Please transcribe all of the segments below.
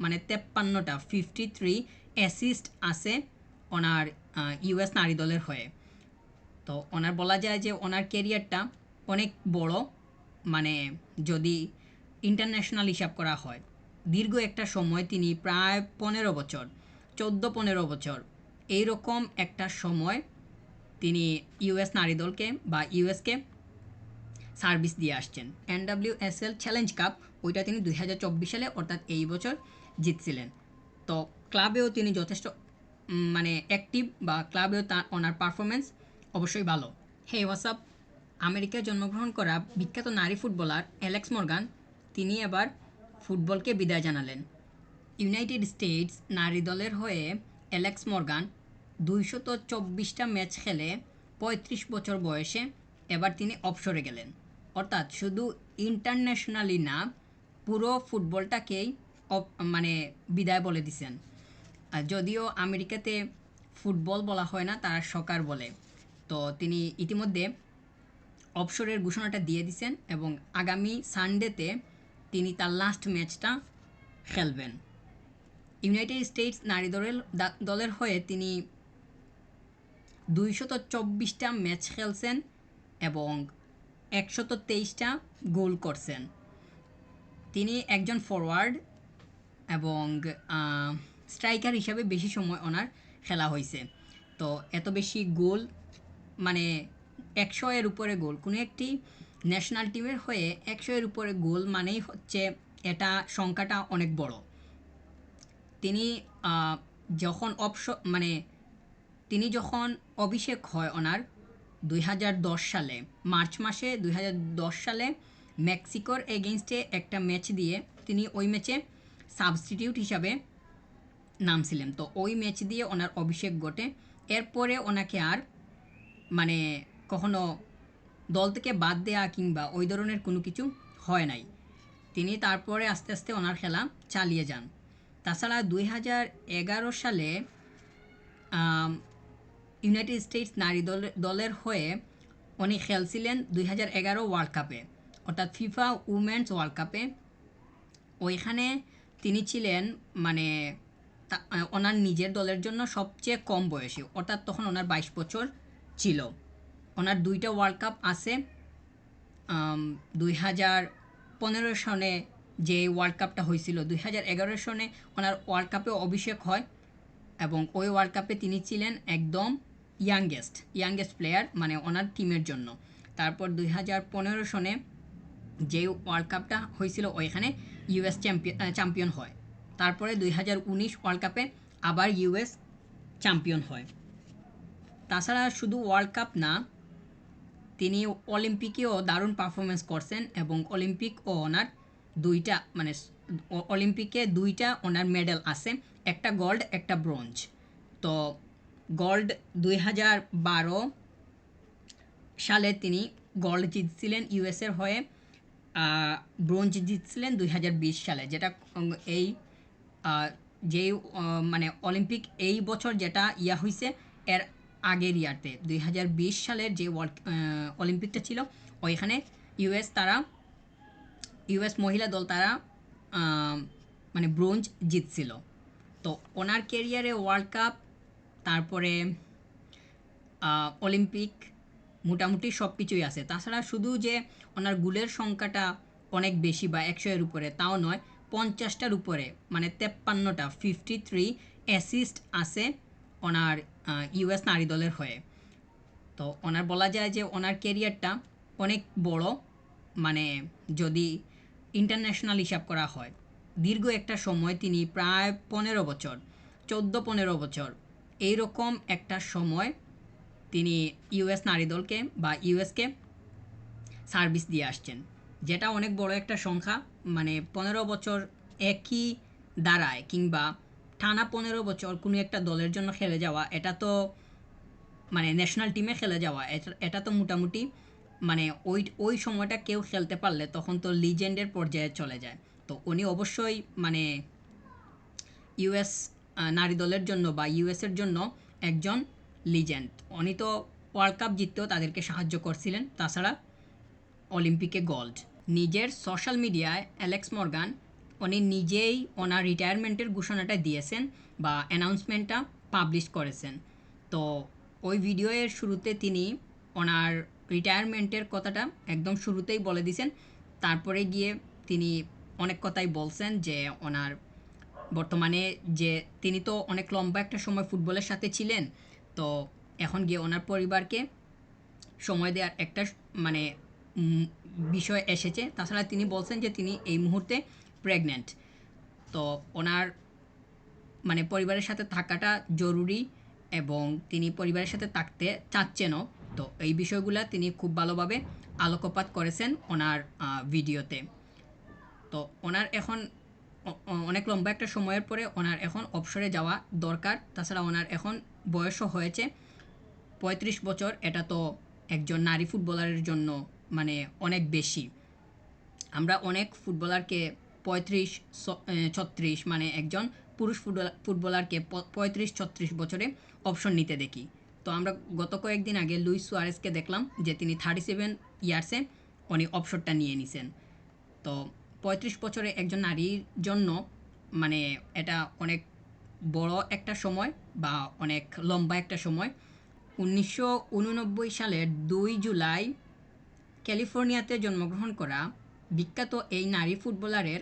মানে 53টা 53 অ্যাসিস্ট আছে ওনার ইউএস নারী দলের হয়ে। তো ওনার বলা যায় যে ওনার ক্যারিয়ারটা অনেক বড়, মানে যদি ইন্টারন্যাশনাল হিসাব করা হয় দীর্ঘ একটা সময় তিনি প্রায় 15 বছর, 14-15 বছর এইরকম একটা সময় তিনি ইউএস নারী দলকে বা ইউএসকে সার্ভিস দিয়ে আসছেন। NWSL চ্যালেঞ্জ কাপ ওইটা তিনি 2024 সালে অর্থাৎ এই বছর জিতছিলেন। তো ক্লাবেও তিনি যথেষ্ট মানে অ্যাক্টিভ, বা ক্লাবেও তার ওনার পারফরমেন্স অবশ্যই ভালো। হে হোয়াটসঅ্যাপ, আমেরিকায় জন্মগ্রহণ করা বিখ্যাত নারী ফুটবলার অ্যালেক্স মর্গান তিনি এবার ফুটবলকে বিদায় জানালেন। ইউনাইটেড স্টেটস নারী দলের হয়ে অ্যালেক্স মর্গান 224টা ম্যাচ খেলে 35 বছর বয়সে এবার তিনি অবসরে গেলেন। অর্থাৎ শুধু ইন্টারন্যাশনালি না, পুরো ফুটবলটাকেই মানে বিদায় বলে দিছেন। আর যদিও আমেরিকাতে ফুটবল বলা হয় না, তারা সকার বলে। তো তিনি ইতিমধ্যে অবসরের ঘোষণাটা দিয়ে দিছেন এবং আগামী সানডেতে তিনি তার লাস্ট ম্যাচটা খেলবেন। ইউনাইটেড স্টেটস নারী দলের হয়ে তিনি 224টা ম্যাচ খেলছেন এবং 123টা গোল করছেন। তিনি একজন ফরওয়ার্ড এবং স্ট্রাইকার হিসাবে বেশি সময় ওনার খেলা হয়েছে। তো এত বেশি গোল, মানে 100-এর উপরে গোল, কোনো একটি ন্যাশনাল টিমের হয়ে 100-এর উপরে গোল মানেই হচ্ছে এটা সংখ্যাটা অনেক বড়। তিনি যখন মানে তিনি যখন অভিষেক হয় ওনার 2010 সালে মার্চ মাসে 2010 সালে মেক্সিকোর এগেনস্টে একটা ম্যাচ দিয়ে তিনি ওই ম্যাচে সাবস্টিটিউট হিসাবে নামছিলেন। তো ওই ম্যাচ দিয়ে ওনার অভিষেক ঘটে। এরপরে ওনাকে আর মানে কখনো দল থেকে বাদ দেওয়া কিংবা ওই ধরনের কোনো কিছু হয় নাই। তিনি তারপরে আস্তে আস্তে ওনার খেলা চালিয়ে যান। তাছাড়া 2011 সালে ইউনাইটেড স্টেটস নারী দলের হয়ে উনি খেলছিলেন 2011 ওয়ার্ল্ড কাপে, অর্থাৎ ফিফা উমেন্স ওয়ার্ল্ড কাপে। ওইখানে তিনি ছিলেন মানে ওনার নিজের দলের জন্য সবচেয়ে কম বয়সী, অর্থাৎ তখন ওনার 22 বছর ছিল। ওনার 2টা ওয়ার্ল্ড কাপ আছে। 2015 সনে যে ওয়ার্ল্ড কাপটা হয়েছিল, 2011 সনে ওনার ওয়ার্ল্ড কাপে অভিষেক হয় এবং ওই ওয়ার্ল্ড কাপে তিনি ছিলেন একদম ইয়াংগেস্ট প্লেয়ার মানে ওনার টিমের জন্য। তারপর 2015 সনে যে ওয়ার্ল্ড কাপটা হয়েছিল ওইখানে ইউএস চ্যাম্পিয়ন হয়। তারপরে 2019 ওয়ার্ল্ড কাপে আবার ইউএস চ্যাম্পিয়ন হয়। তাছাড়া শুধু ওয়ার্ল্ড কাপ না, তিনি অলিম্পিকেও দারুণ পারফরমেন্স করছেন এবং অলিম্পিক ও ওনার দুইটা মানে অলিম্পিকে 2টা ওনার মেডেল আছে, একটা গোল্ড একটা ব্রোঞ্জ। তো গোল্ড 2012 সালে তিনি গোল্ড জিতছিলেন ইউএসের হয়ে, ব্রোঞ্জ জিতছিলেন 2020 সালে, যেটা এই যেই মানে অলিম্পিক এই বছর যেটা হয়েছে এর আগের ইয়ারতে 2020 সালের যে অলিম্পিকটা ছিল ওইখানে ইউএস মহিলা দল তারা মানে ব্রোঞ্জ জিতছিল। তো ওনার ক্যারিয়ারে ওয়ার্ল্ড কাপ, তারপরে অলিম্পিক, মোটামুটি সব কিছুই আছে। তাছাড়া শুধু যে ওনার গোলের সংখ্যাটা অনেক বেশি বা 100-এর উপরে তাও নয়, 50টার উপরে মানে 53টা 53 অ্যাসিস্ট আছে ওনার ইউএস নারী দলের হয়ে। তো ওনার বলা যায় যে ওনার ক্যারিয়ারটা অনেক বড়, মানে যদি ইন্টারন্যাশনাল হিসাব করা হয় দীর্ঘ একটা সময় তিনি প্রায় 15 বছর, 14-15 বছর এইরকম একটা সময় তিনি ইউএস নারী দলকে বা ইউএসকে সার্ভিস দিয়ে আসছেন, যেটা অনেক বড় একটা সংখ্যা। মানে 15 বছর একই দাঁড়ায় কিংবা টানা 15 বছর কোনো একটা দলের জন্য খেলে যাওয়া, এটা তো মানে ন্যাশনাল টিমে খেলে যাওয়া, এটা তো মোটামুটি মানে ওই সময়টা কেউ খেলতে পারলে তখন তো লিজেন্ডের পর্যায়ে চলে যায়। তো উনি অবশ্যই মানে ইউএস নারী দলের জন্য বা ইউএসের জন্য একজন লিজেন্ড। উনি তো ওয়ার্ল্ড কাপ জিততেও তাদেরকে সাহায্য করছিলেন, তাছাড়া অলিম্পিকে গোল্ড। নিজের সোশ্যাল মিডিয়ায় অ্যালেক্স মর্গান উনি নিজেই ওনার রিটায়ারমেন্টের ঘোষণাটা দিয়েছেন বা অ্যানাউন্সমেন্টটা পাবলিশ করেছেন। তো ওই ভিডিওর শুরুতে তিনি ওনার রিটায়ারমেন্টের কথাটা একদম শুরুতেই বলে দিয়েছেন। তারপরে গিয়ে তিনি অনেক কথাই বলছেন যে ওনার বর্তমানে যে তিনি তো অনেক লম্বা একটা সময় ফুটবলের সাথে ছিলেন, তো এখন গিয়ে ওনার পরিবারকে সময় দেওয়ার একটা মানে বিষয় এসেছে। তাছাড়া তিনি বলছেন যে তিনি এই মুহূর্তে প্রেগন্যান্ট। তো ওনার মানে পরিবারের সাথে থাকাটা জরুরি এবং তিনি পরিবারের সাথে থাকতে চাচ্ছেনও। তো এই বিষয়গুলো তিনি খুব ভালোভাবে আলোকপাত করেছেন ওনার ভিডিওতে। তো ওনার এখন অনেক লম্বা একটা সময়ের পরে ওনার এখন অবসরে যাওয়া দরকার। তাছাড়া ওনার এখন বয়সও হয়েছে ৩৫ বছর। এটা তো একজন নারী ফুটবলারের জন্য মানে অনেক বেশি। আমরা অনেক ফুটবলারকে ৩৫ ৩৬ মানে একজন পুরুষ ফুটবলারকে ৩৫ ৩৬ বছরে অপশন নিতে দেখি। তো আমরা গত কয়েকদিন আগে লুইস সুয়ারেজকে দেখলাম যে তিনি 37 ইয়ার্সে উনি অবসরটা নিয়ে নিছেন। তো ৩৫ বছরে একজন নারীর জন্য মানে এটা অনেক বড় একটা সময় বা অনেক লম্বা একটা সময়। ১৯৮৯ সালের ২ জুলাই ক্যালিফোর্নিয়াতে জন্মগ্রহণ করা বিখ্যাত এই নারী ফুটবলারের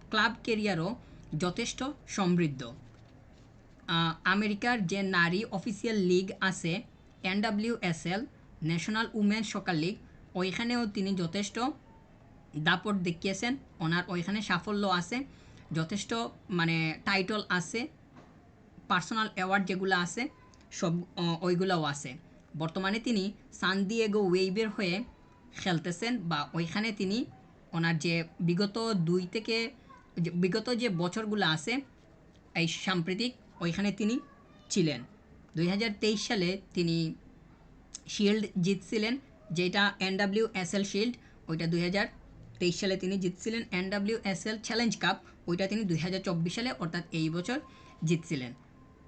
ক্লাব ক্যারিয়ারও যথেষ্ট সমৃদ্ধ। আমেরিকার যে নারী অফিসিয়াল লিগ আছে NWSL, ন্যাশনাল উমেন্স সকার লিগ, ওইখানেও তিনি যথেষ্ট দাপট দেখিয়েছেন। ওনার ওইখানে সাফল্য আছে, যথেষ্ট মানে টাইটল আছে, পার্সোনাল অ্যাওয়ার্ড যেগুলো আছে সব ওইগুলোও আছে। বর্তমানে তিনি সান দিয়েগো ওয়েভের হয়ে খেলতেছেন বা ওইখানে তিনি ওনার যে বিগত যে বছরগুলো আছে এই সাম্প্রতিক ওইখানে তিনি ছিলেন। ২০২৩ সালে তিনি শিল্ড জিতছিলেন, যেটা NWSL শিল্ড, ওইটা ২০২৩ সালে তিনি জিতছিলেন। NWSL চ্যালেঞ্জ কাপ ওইটা তিনি ২০২৪ সালে অর্থাৎ এই বছর জিতছিলেন।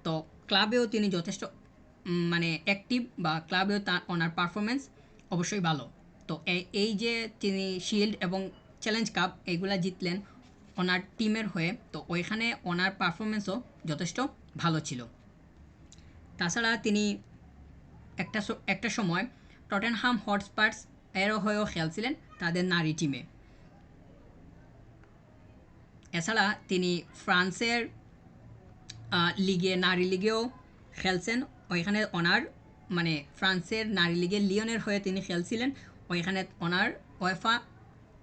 তো ক্লাবেও তিনি যথেষ্ট মানে অ্যাক্টিভ বা ক্লাবেও তার ওনার পারফরমেন্স অবশ্যই ভালো। তো এই যে তিনি শিল্ড এবং চ্যালেঞ্জ কাপ এইগুলা জিতলেন ওনার টিমের হয়ে, তো ওইখানে ওনার পারফরমেন্সও যথেষ্ট ভালো ছিল। তাছাড়া তিনি একটা সময় টটেনহাম হটস্পার্স এরও হয়েও খেলছিলেন তাদের নারী টিমে। এছাড়া তিনি ফ্রান্সের লিগে নারী লিগেও খেলছেন। ওইখানে ওনার মানে ফ্রান্সের নারী লিগের লিওনের হয়ে তিনি খেলছিলেন। ওইখানে ওনার ওয়েফা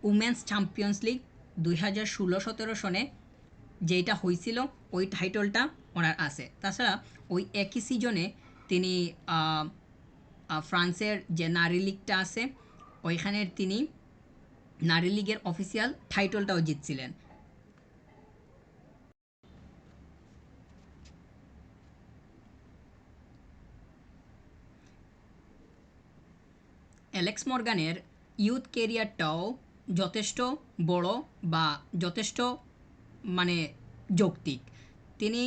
উমেন্স চ্যাম্পিয়ন্স লিগ ২০১৬-১৭ সনে যেইটা হয়েছিল ওই টাইটলটা ওনার আছে। তাছাড়া ওই একই সিজনে তিনি ফ্রান্সের যে নারী লিগটা আছে ওইখানের তিনি নারী লিগের অফিসিয়াল টাইটলটাও জিতছিলেন। অ্যালেক্স মর্গানের ইউথ কেরিয়ারটাও যথেষ্ট বড় বা যথেষ্ট মানে যৌক্তিক। তিনি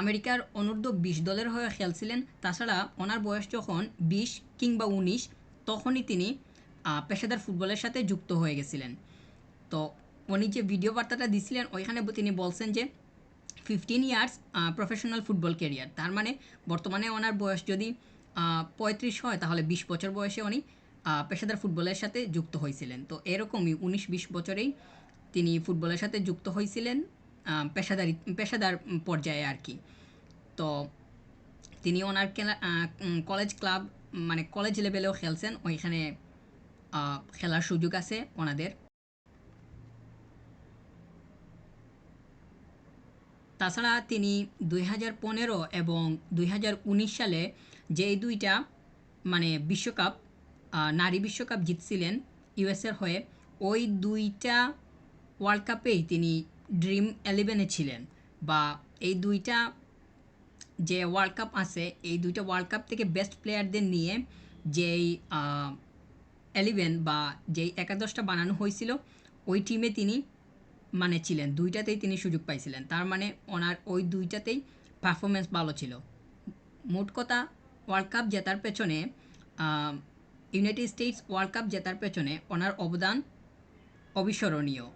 আমেরিকার অনূর্ধ্ব-২০ দলের হয়ে খেলছিলেন। তাছাড়া ওনার বয়স যখন ২০ কিংবা ১৯ তখনই তিনি পেশাদার ফুটবলের সাথে যুক্ত হয়ে গেছিলেন। তো উনি যে ভিডিও বার্তাটা দিছিলেন ওইখানে তিনি বলছেন যে 15 ইয়ার্স প্রফেশনাল ফুটবল ক্যারিয়ার। তার মানে বর্তমানে ওনার বয়স যদি ৩৫ হয় তাহলে ২০ বছর বয়সে উনি পেশাদার ফুটবলের সাথে যুক্ত হয়েছিলেন। তো এরকমই ১৯-২০ বছরেই তিনি ফুটবলের সাথে যুক্ত হয়েছিলেন পেশাদার পর্যায়ে আর কি। তো তিনি ওনার কলেজ ক্লাব মানে কলেজ লেভেলেও খেলছেন, ওইখানে খেলার সুযোগ আছে ওনাদের। তাছাড়া তিনি ২০১৫ এবং ২০১৯ সালে যে দুইটা মানে বিশ্বকাপ নারী বিশ্বকাপ জিতছিলেন ইউএসের হয়ে, ওই দুইটা ওয়ার্ল্ড কাপেই তিনি ড্রিম 11-এ ছিলেন। বা এই দুইটা যে ওয়ার্ল্ড কাপ আছে এই দুইটা ওয়ার্ল্ড কাপ থেকে বেস্ট প্লেয়ারদের নিয়ে যেই 11 বা যেই একাদশটা বানানো হয়েছিল ওই টিমে তিনি মানে ছিলেন, দুইটাতেই তিনি সুযোগ পাইছিলেন। তার মানে ওনার ওই দুইটাতেই পারফরমেন্স ভালো ছিল। মোট কথা ওয়ার্ল্ড কাপ জেতার পেছনে ইউনাইটেড স্টেটস ওয়ার্ল্ড কাপ জেতার পেছনে ওনার অবদান অবিস্মরণীয়।